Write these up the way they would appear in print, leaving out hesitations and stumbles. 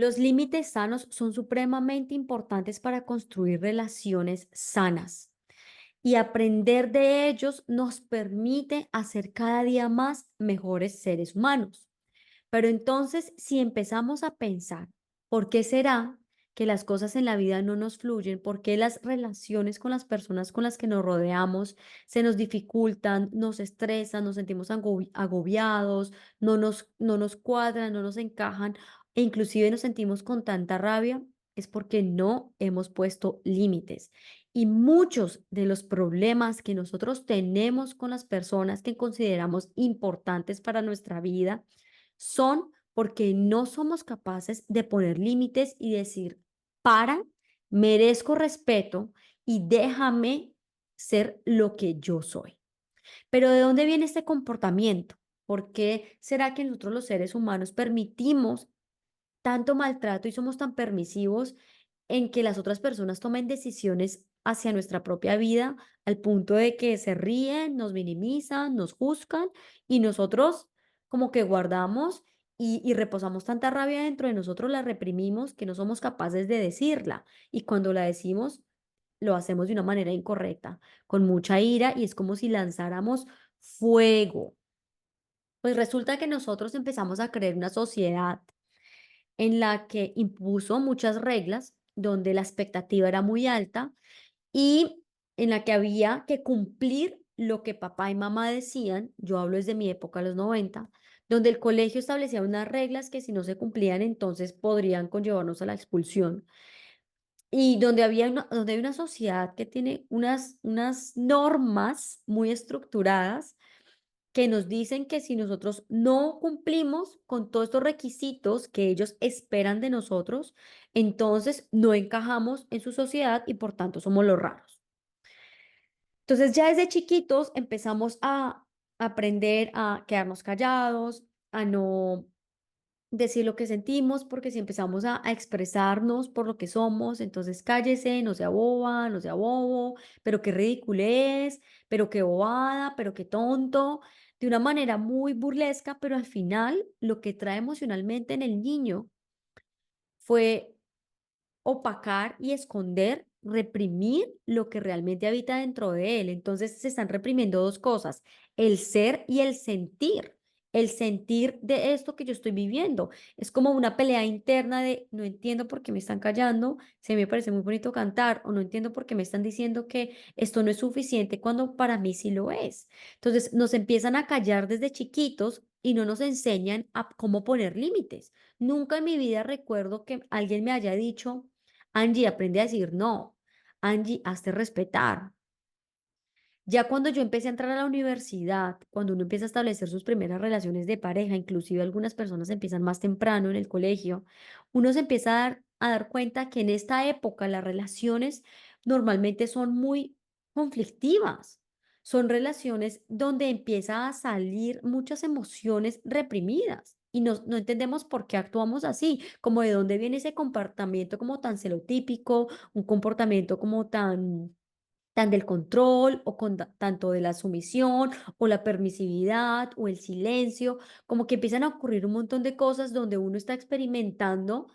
Los límites sanos son supremamente importantes para construir relaciones sanas y aprender de ellos nos permite hacer cada día más mejores seres humanos. Pero entonces, si empezamos a pensar, ¿por qué será que las cosas en la vida no nos fluyen? ¿Por qué las relaciones con las personas con las que nos rodeamos se nos dificultan, nos estresan, nos sentimos agobiados, no nos cuadran, no nos encajan e inclusive nos sentimos con tanta rabia? Es porque no hemos puesto límites. Y muchos de los problemas que nosotros tenemos con las personas que consideramos importantes para nuestra vida, son porque no somos capaces de poner límites y decir, para, merezco respeto y déjame ser lo que yo soy. Pero ¿de dónde viene este comportamiento? ¿Por qué será que nosotros los seres humanos permitimos tanto maltrato y somos tan permisivos en que las otras personas tomen decisiones hacia nuestra propia vida al punto de que se ríen, nos minimizan, nos juzgan y nosotros como que guardamos y reposamos tanta rabia dentro de nosotros, la reprimimos que no somos capaces de decirla y cuando la decimos lo hacemos de una manera incorrecta, con mucha ira y es como si lanzáramos fuego. Pues resulta que nosotros empezamos a crear una sociedad en la que impuso muchas reglas, donde la expectativa era muy alta y en la que había que cumplir lo que papá y mamá decían. Yo hablo desde mi época, los 90, donde el colegio establecía unas reglas que si no se cumplían, entonces podrían conllevarnos a la expulsión. Y donde hay una sociedad que tiene unas normas muy estructuradas que nos dicen que si nosotros no cumplimos con todos estos requisitos que ellos esperan de nosotros, entonces no encajamos en su sociedad y por tanto somos los raros. Entonces ya desde chiquitos empezamos a aprender a quedarnos callados, a no decir lo que sentimos, porque si empezamos a expresarnos por lo que somos, entonces cállese, no sea boba, no sea bobo, pero qué ridiculez, pero qué bobada, pero qué tonto, de una manera muy burlesca, pero al final lo que trae emocionalmente en el niño fue opacar y esconder, reprimir lo que realmente habita dentro de él. Entonces se están reprimiendo dos cosas, el ser y el sentir de esto que yo estoy viviendo. Es como una pelea interna de no entiendo por qué me están callando, se me parece muy bonito cantar o no entiendo por qué me están diciendo que esto no es suficiente cuando para mí sí lo es. Entonces nos empiezan a callar desde chiquitos y no nos enseñan a cómo poner límites. Nunca en mi vida recuerdo que alguien me haya dicho: Angie, aprende a decir no. Angie, hazte respetar. Ya cuando yo empecé a entrar a la universidad, cuando uno empieza a establecer sus primeras relaciones de pareja, inclusive algunas personas empiezan más temprano en el colegio, uno se empieza a dar cuenta que en esta época las relaciones normalmente son muy conflictivas. Son relaciones donde empieza a salir muchas emociones reprimidas y no entendemos por qué actuamos así, como de dónde viene ese comportamiento como tan celotípico, un comportamiento como tan del control o tanto de la sumisión o la permisividad o el silencio, como que empiezan a ocurrir un montón de cosas donde uno está experimentando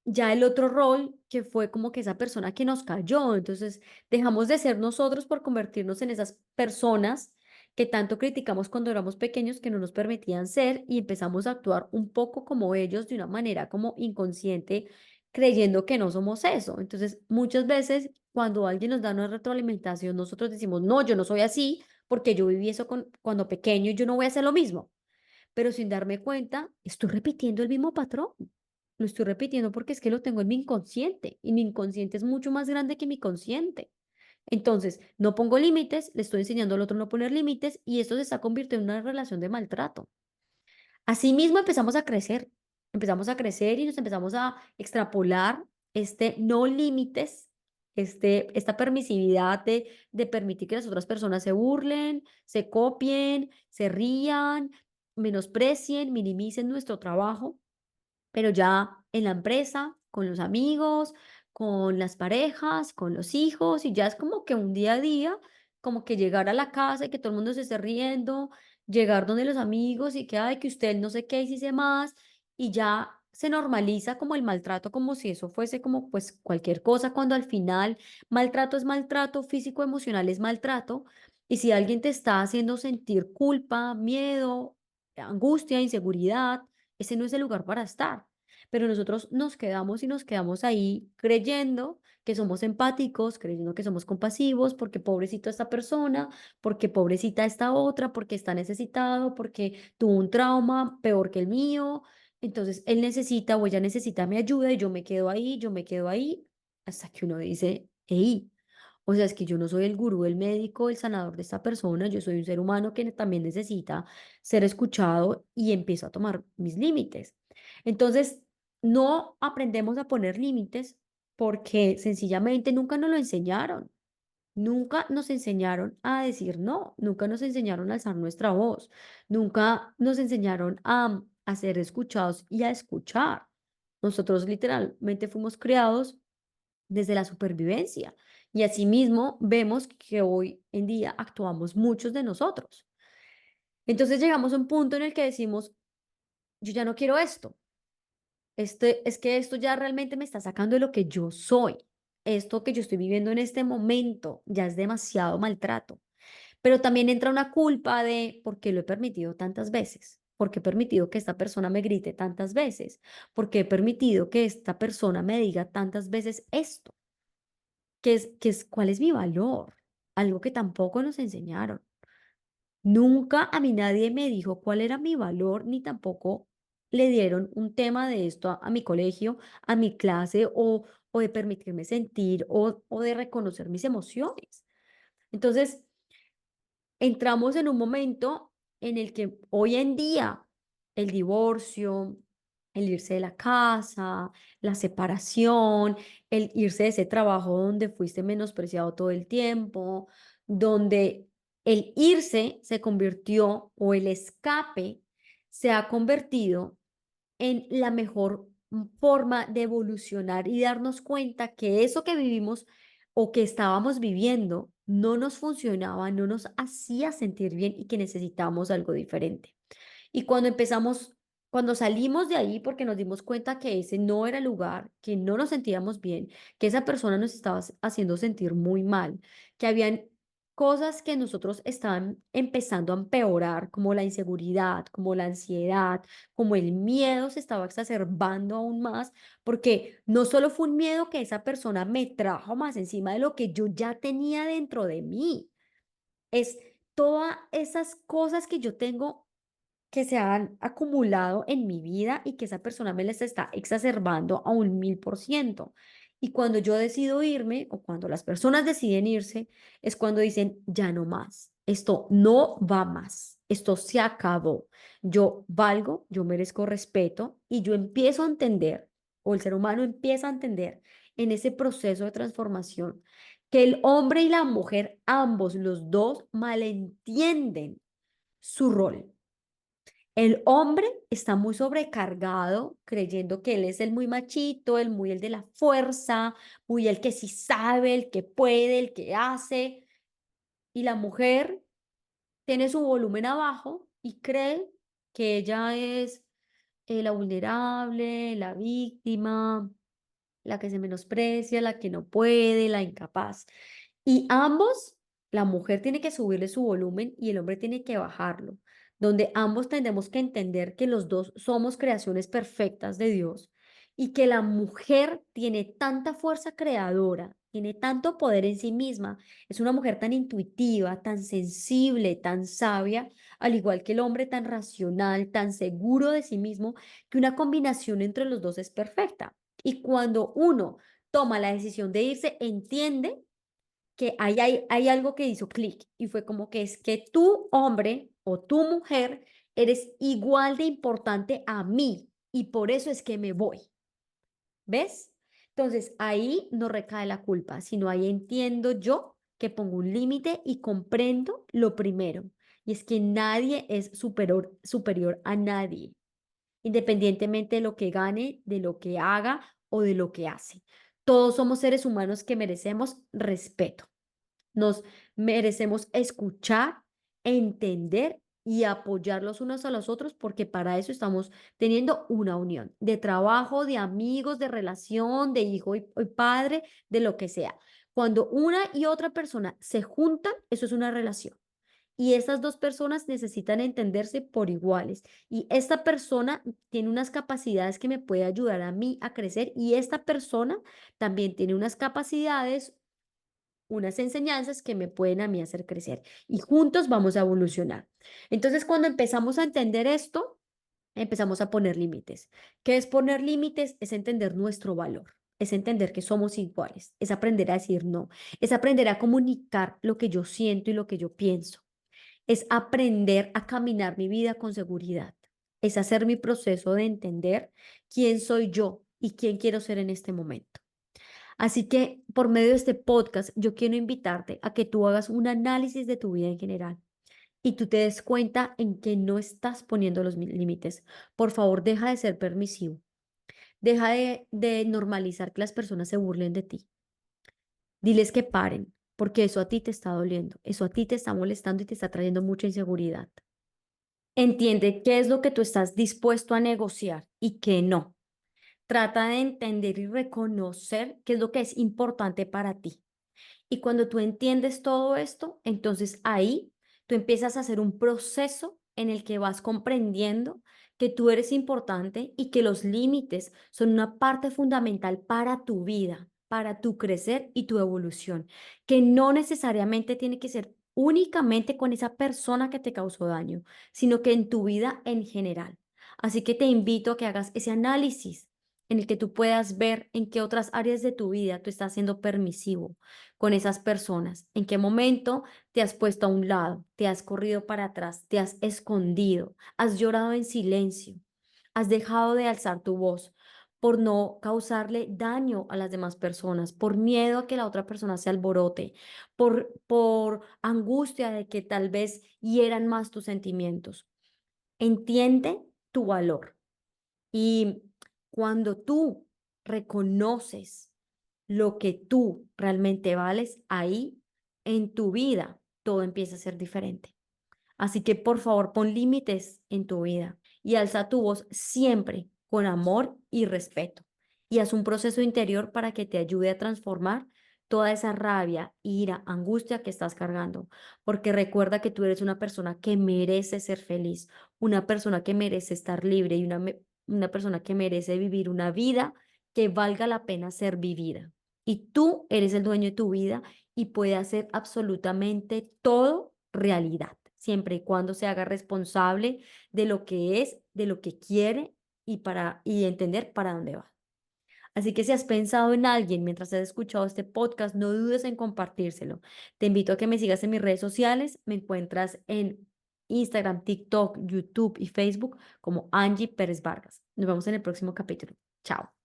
ya el otro rol que fue como que esa persona que nos cayó. Entonces dejamos de ser nosotros por convertirnos en esas personas que tanto criticamos cuando éramos pequeños que no nos permitían ser y empezamos a actuar un poco como ellos de una manera como inconsciente, creyendo que no somos eso. Entonces, muchas veces cuando alguien nos da una retroalimentación, nosotros decimos, no, yo no soy así porque yo viví eso cuando pequeño y yo no voy a hacer lo mismo. Pero sin darme cuenta, estoy repitiendo el mismo patrón. Lo estoy repitiendo porque es que lo tengo en mi inconsciente y mi inconsciente es mucho más grande que mi consciente. Entonces, no pongo límites, le estoy enseñando al otro a no poner límites y esto se está convirtiendo en una relación de maltrato. Asimismo, empezamos a crecer y nos empezamos a extrapolar este no límites, esta permisividad de permitir que las otras personas se burlen, se copien, se rían, menosprecien, minimicen nuestro trabajo, pero ya en la empresa, con los amigos, con las parejas, con los hijos, y ya es como que un día a día, como que llegar a la casa y que todo el mundo se esté riendo, llegar donde los amigos y que, ay, que usted no sé qué y si sé más, y ya se normaliza como el maltrato, como si eso fuese como pues cualquier cosa, cuando al final maltrato es maltrato, físico, emocional es maltrato. Y si alguien te está haciendo sentir culpa, miedo, angustia, inseguridad, ese no es el lugar para estar. Pero nosotros nos quedamos y nos quedamos ahí creyendo que somos empáticos, creyendo que somos compasivos, porque pobrecito esta persona, porque pobrecita esta otra, porque está necesitado, porque tuvo un trauma peor que el mío. Entonces él necesita o ella necesita mi ayuda y yo me quedo ahí, hasta que uno dice, hey, o sea, es que yo no soy el gurú, el médico, el sanador de esta persona, yo soy un ser humano que también necesita ser escuchado y empiezo a tomar mis límites. Entonces, no aprendemos a poner límites porque sencillamente nunca nos lo enseñaron. Nunca nos enseñaron a decir no, nunca nos enseñaron a alzar nuestra voz, nunca nos enseñaron a ser escuchados y a escuchar. Nosotros literalmente fuimos criados desde la supervivencia y asimismo vemos que hoy en día actuamos muchos de nosotros. Entonces llegamos a un punto en el que decimos, yo ya no quiero esto, es que esto ya realmente me está sacando de lo que yo soy. Esto que yo estoy viviendo en este momento ya es demasiado maltrato. Pero también entra una culpa de por qué lo he permitido tantas veces, por qué he permitido que esta persona me grite tantas veces, por qué he permitido que esta persona me diga tantas veces esto, cuál es mi valor, algo que tampoco nos enseñaron. Nunca a mí nadie me dijo cuál era mi valor, ni tampoco le dieron un tema de esto a mi colegio, a mi clase, o de permitirme sentir, o de reconocer mis emociones. Entonces, entramos en un momento en el que hoy en día el divorcio, el irse de la casa, la separación, el irse de ese trabajo donde fuiste menospreciado todo el tiempo, donde el irse se convirtió o el escape se ha convertido en la mejor forma de evolucionar y darnos cuenta que eso que vivimos o que estábamos viviendo no nos funcionaba, no nos hacía sentir bien y que necesitábamos algo diferente. Y cuando salimos de ahí porque nos dimos cuenta que ese no era el lugar, que no nos sentíamos bien, que esa persona nos estaba haciendo sentir muy mal, que habían cosas que nosotros estaban empezando a empeorar, como la inseguridad, como la ansiedad, como el miedo se estaba exacerbando aún más, porque no solo fue un miedo que esa persona me trajo más encima de lo que yo ya tenía dentro de mí, es todas esas cosas que yo tengo que se han acumulado en mi vida y que esa persona me las está exacerbando a un 1000%. Y cuando yo decido irme o cuando las personas deciden irse, es cuando dicen, ya no más, esto no va más, esto se acabó, yo valgo, yo merezco respeto y yo empiezo a entender, o el ser humano empieza a entender en ese proceso de transformación, que el hombre y la mujer, ambos, los dos, malentienden su rol. El hombre está muy sobrecargado, creyendo que él es el muy machito, el de la fuerza, muy el que sí sabe, el que puede, el que hace. Y la mujer tiene su volumen abajo y cree que ella es la vulnerable, la víctima, la que se menosprecia, la que no puede, la incapaz. Y ambos, la mujer tiene que subirle su volumen y el hombre tiene que bajarlo, donde ambos tenemos que entender que los dos somos creaciones perfectas de Dios y que la mujer tiene tanta fuerza creadora, tiene tanto poder en sí misma, es una mujer tan intuitiva, tan sensible, tan sabia, al igual que el hombre tan racional, tan seguro de sí mismo, que una combinación entre los dos es perfecta. Y cuando uno toma la decisión de irse, entiende que hay algo que hizo clic y fue como que es que tú, hombre o tu mujer, eres igual de importante a mí y por eso es que me voy. ¿Ves? Entonces ahí no recae la culpa, sino ahí entiendo yo que pongo un límite y comprendo lo primero, y es que nadie es superior a nadie independientemente de lo que gane, de lo que haga o de lo que hace. Todos somos seres humanos que merecemos respeto. Nos merecemos escuchar, entender y apoyar los unos a los otros, porque para eso estamos teniendo una unión de trabajo, de amigos, de relación, de hijo y padre, de lo que sea. Cuando una y otra persona se juntan, eso es una relación. Y estas dos personas necesitan entenderse por iguales. Y esta persona tiene unas capacidades que me puede ayudar a mí a crecer y esta persona también tiene unas capacidades, unas enseñanzas que me pueden a mí hacer crecer. Y juntos vamos a evolucionar. Entonces, cuando empezamos a entender esto, empezamos a poner límites. ¿Qué es poner límites? Es entender nuestro valor. Es entender que somos iguales, es aprender a decir no, es aprender a comunicar lo que yo siento y lo que yo pienso, es aprender a caminar mi vida con seguridad, es hacer mi proceso de entender quién soy yo y quién quiero ser en este momento. Así que por medio de este podcast, yo quiero invitarte a que tú hagas un análisis de tu vida en general y tú te des cuenta en que no estás poniendo los límites. Por favor, deja de ser permisivo, deja de normalizar que las personas se burlen de ti. Diles que paren, porque eso a ti te está doliendo, eso a ti te está molestando y te está trayendo mucha inseguridad. Entiende qué es lo que tú estás dispuesto a negociar y qué no. Trata de entender y reconocer qué es lo que es importante para ti. Y cuando tú entiendes todo esto, entonces ahí tú empiezas a hacer un proceso en el que vas comprendiendo que tú eres importante y que los límites son una parte fundamental para tu vida, para tu crecer y tu evolución, que no necesariamente tiene que ser únicamente con esa persona que te causó daño, sino que en tu vida en general. Así que te invito a que hagas ese análisis en el que tú puedas ver en qué otras áreas de tu vida tú estás siendo permisivo con esas personas, en qué momento te has puesto a un lado, te has corrido para atrás, te has escondido, has llorado en silencio, has dejado de alzar tu voz por no causarle daño a las demás personas, por miedo a que la otra persona se alborote, por angustia de que tal vez hieran más tus sentimientos. Entiende tu valor. Y cuando tú reconoces lo que tú realmente vales, ahí en tu vida todo empieza a ser diferente. Así que por favor pon límites en tu vida y alza tu voz siempre con amor y respeto. Y haz un proceso interior para que te ayude a transformar toda esa rabia, ira, angustia que estás cargando. Porque recuerda que tú eres una persona que merece ser feliz, una persona que merece estar libre y una persona que merece vivir una vida que valga la pena ser vivida. Y tú eres el dueño de tu vida y puede hacer absolutamente todo realidad, siempre y cuando se haga responsable de lo que es, de lo que quiere y entender para dónde va. Así que si has pensado en alguien mientras has escuchado este podcast, no dudes en compartírselo. Te invito a que me sigas en mis redes sociales. Me encuentras en Instagram, TikTok, YouTube y Facebook como Angie Pérez Vargas. Nos vemos en el próximo capítulo. Chao.